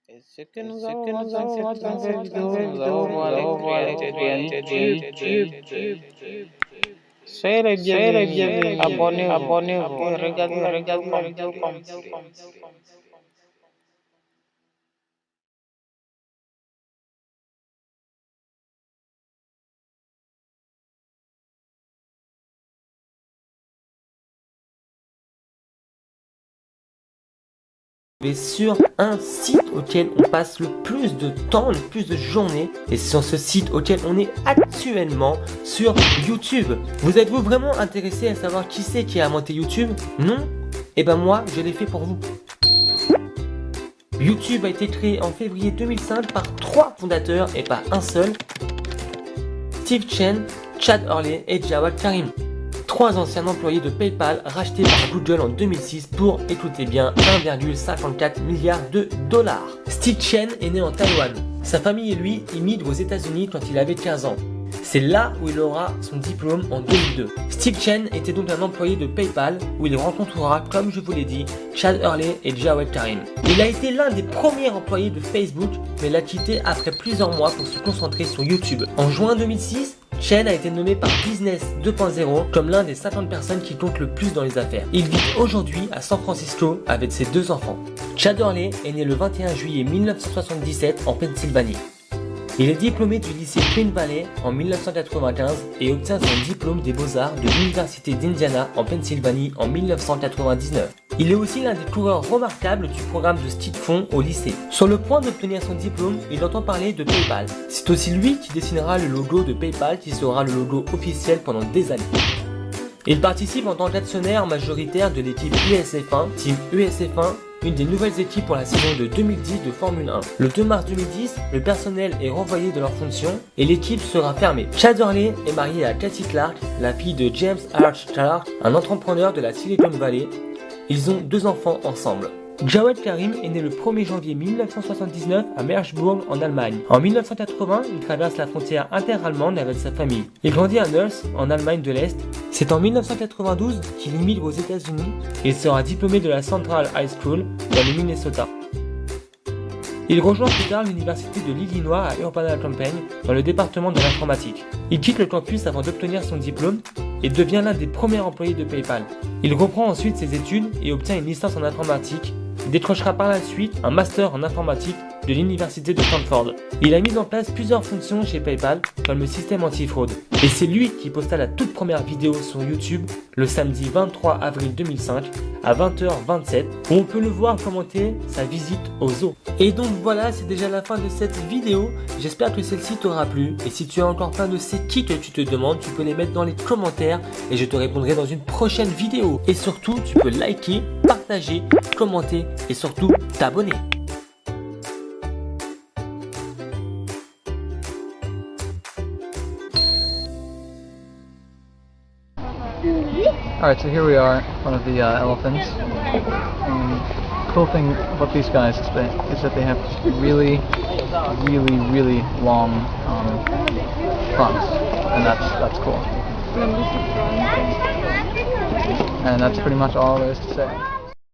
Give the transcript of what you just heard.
Et ce que nous allons voir dans cette nouvelle vidéo, nous allons voir les créateurs de YouTube. Soyez les bienvenus, abonnez-vous et regardez la vidéo complète. Mais sur un site auquel on passe le plus de temps, le plus de journées, et c'est sur ce site auquel on est actuellement sur YouTube. Vous êtes-vous vraiment intéressé à savoir qui c'est qui a inventé YouTube? Non? Eh ben moi, je l'ai fait pour vous. YouTube a été créé en février 2005 par 3 fondateurs et pas un seul, Steve Chen, Chad Hurley et Jawed Karim. 3 anciens employés de PayPal rachetés par Google en 2006 pour, écoutez bien, 1,54 milliard de dollars. Steve Chen est né en Taïwan. Sa famille et lui immigrent aux États-Unis quand il avait 15 ans. C'est là où il aura son diplôme en 2002. Steve Chen était donc un employé de PayPal où il rencontrera, comme je vous l'ai dit, Chad Hurley et Jawed Karim. Il a été l'un des premiers employés de Facebook, mais l'a quitté après plusieurs mois pour se concentrer sur YouTube. En juin 2006, Chen a été nommé par Business 2.0 comme l'un des 50 personnes qui comptent le plus dans les affaires. Il vit aujourd'hui à San Francisco avec ses 2 enfants. Chad Hurley est né le 21 juillet 1977 en Pennsylvanie. Il est diplômé du lycée Queen Valley en 1995 et obtient son diplôme des beaux-arts de l'université d'Indiana en Pennsylvanie en 1999. Il est aussi l'un des coureurs remarquables du programme de ski de fond au lycée. Sur le point d'obtenir son diplôme, il entend parler de PayPal. C'est aussi lui qui dessinera le logo de PayPal qui sera le logo officiel pendant des années. Il participe en tant qu'actionnaire majoritaire de l'équipe USF1, Team USF1, une des nouvelles équipes pour la saison de 2010 de Formule 1. Le 2 mars 2010, le personnel est renvoyé de leurs fonctions et l'équipe sera fermée. Chad Hurley est marié à Kathy Clark, la fille de James Arch Clark, un entrepreneur de la Silicon Valley. Ils ont 2 enfants ensemble. Jawed Karim est né le 1er janvier 1979 à Meersburg en Allemagne. En 1980, il traverse la frontière inter-allemande avec sa famille. Il grandit à Neuss, en Allemagne de l'Est. C'est en 1992 qu'il immigre aux États-Unis et sera diplômé de la Central High School dans le Minnesota. Il rejoint plus tard l'université de l'Illinois à Urbana-Champaign dans le département de l'informatique. Il quitte le campus avant d'obtenir son diplôme et devient l'un des premiers employés de PayPal. Il reprend ensuite ses études et obtient une licence en informatique. Il décrochera par la suite un master en informatique de l'université de Stanford. Il a mis en place plusieurs fonctions chez PayPal comme le système anti-fraude. Et c'est lui qui posta la toute première vidéo sur YouTube le samedi 23 avril 2005 à 20h27 où on peut le voir commenter sa visite au zoo. Et donc voilà, c'est déjà la fin de cette vidéo. J'espère que celle-ci t'aura plu. Et si tu as encore plein de c'est qui que tu te demandes, tu peux les mettre dans les commentaires et je te répondrai dans une prochaine vidéo. Et surtout, tu peux liker, partager, commenter et surtout t'abonner. Alright, so here we are, one of the elephants. And the cool thing about these guys is that they have really long fronts, and that's cool. And that's pretty much all there is to say.